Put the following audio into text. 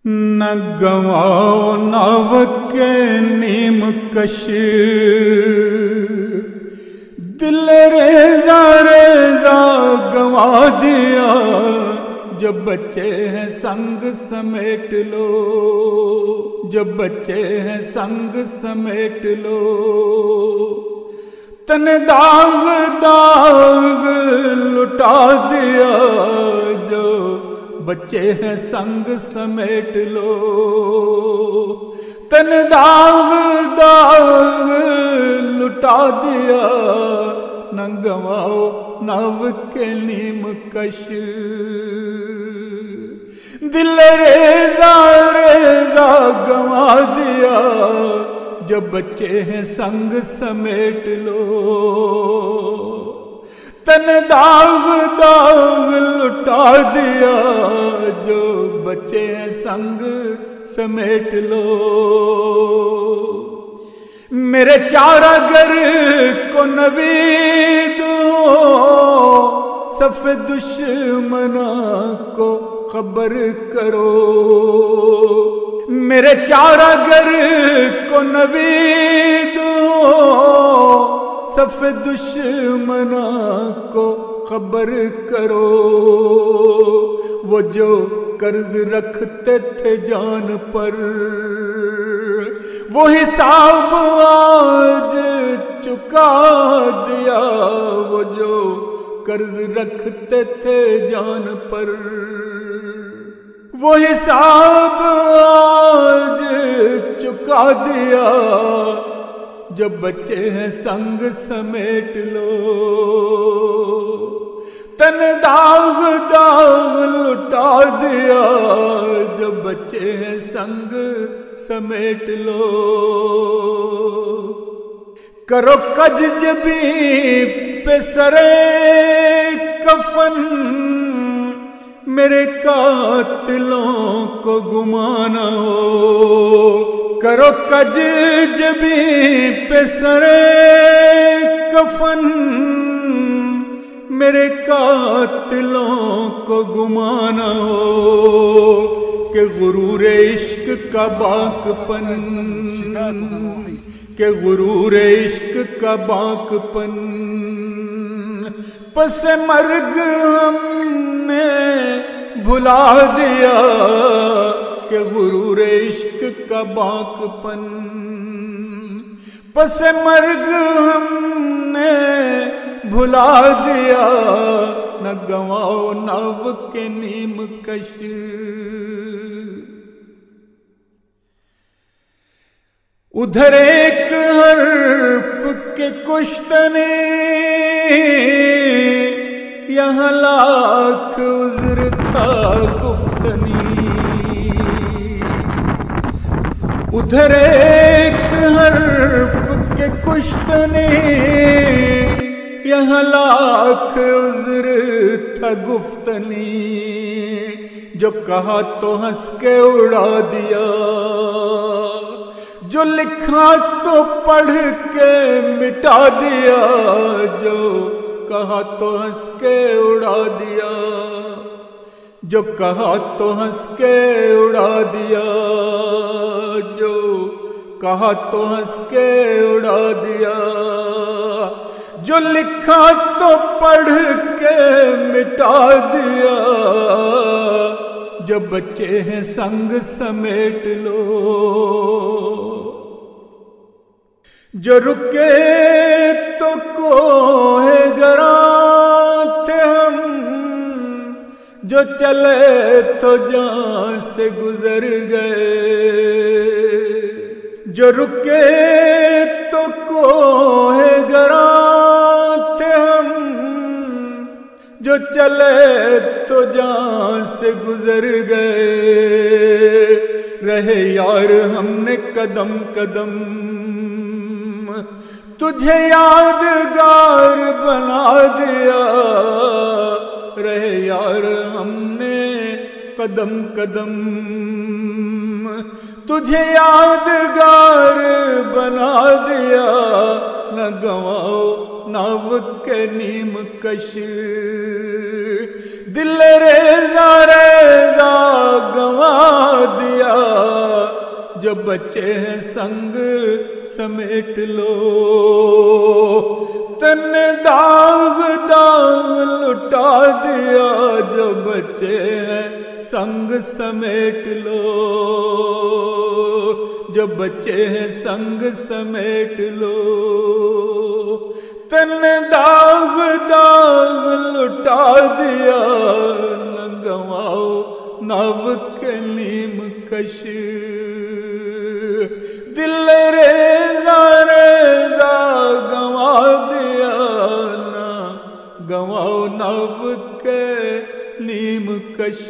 نہ گواؤ ناو کے نیم کش، دل ریزا ریزا گوا دیا، جب بچے ہیں سنگ سمیٹ لو، جب بچے ہیں سنگ سمیٹ لو، تن داغ داغ لٹا دیا، جو بچے ہیں سنگ سمیٹ لو، تن داغ داغ لٹا دیا، نہ گواؤ ناو کے نیم کش، دل ریزا ریزا گوا دیا، جب بچے ہیں سنگ سمیٹ لو، تن داغ داغ لٹا دیا، جو بچے ہیں سنگ سمیٹ لو، میرے چارہ گر کو نوید ہو، صف دشمناں کو خبر کرو، میرے چارہ گر کو نوید ہو، صف دشمناں کو خبر کرو، وہ جو قرض رکھتے تھے جان پر، وہ حساب آج چکا دیا، وہ جو قرض رکھتے تھے جان پر، وہ حساب آج چکا دیا، جب بچے ہیں سنگ سمیٹ لو، تن داغ داغ لٹا دیا، جب بچے ہیں سنگ سمیٹ لو، کرو کج جبیں پہ سرے کفن، میرے قاتلوں کو گمانا ہو، کرو کج جبیں پہ سرے کفن، میرے قاتلوں کو گمانا ہو، کہ غرور عشق کا باک پن، کہ غرور عشق کا باک پن، پس مرگ ہم نے بھلا دیا، کہ غرور عشق کا باک پن، پس مرگ ہم نے بھلا دیا، نہ گواؤ ناو کے نیم کش، ادھر ایک حرف کے کشتنے، یہاں لاکھ عذر تھا گفتنی، ادھر ایک حرف کے کشتنے، یہاں لاکھ عذر تھا گفتنی، جو کہا تو ہنس کے اڑا دیا، جو لکھا تو پڑھ کے مٹا دیا، جو کہا تو ہنس کے اڑا دیا، جو کہا تو ہنس کے اڑا دیا، جو کہا تو ہنس کے اڑا دیا، جو لکھا تو پڑھ کے مٹا دیا، جب بچے ہیں سنگ سمیٹ لو، جو رکے تو کوہ گراں تھے ہم، جو چلے تو جان سے گزر گئے، جو رکے تو کوہ گراں تھے ہم، جو چلے تو جان سے گزر گئے، رہے یار ہم نے قدم قدم، تجھے یادگار بنا دیا، رہے یار ہم نے قدم قدم، تجھے یادگار بنا دیا، نہ گواؤ ناو کے نیم کش، دل ریزا ریزا گوا دیا۔ جو بچے ہیں سنگ سمیٹ لو، تن داغ داغ لٹا دیا، جو بچے ہیں سنگ سمیٹ لو، جو بچے ہیں سنگ سمیٹ لو، تن داغ داغ لٹا دیا، نہ گنواؤ نو کے نیم کش، دل ریزہ ریزہ گنوا دیا، نہ گنواؤ نو کے نیم کش۔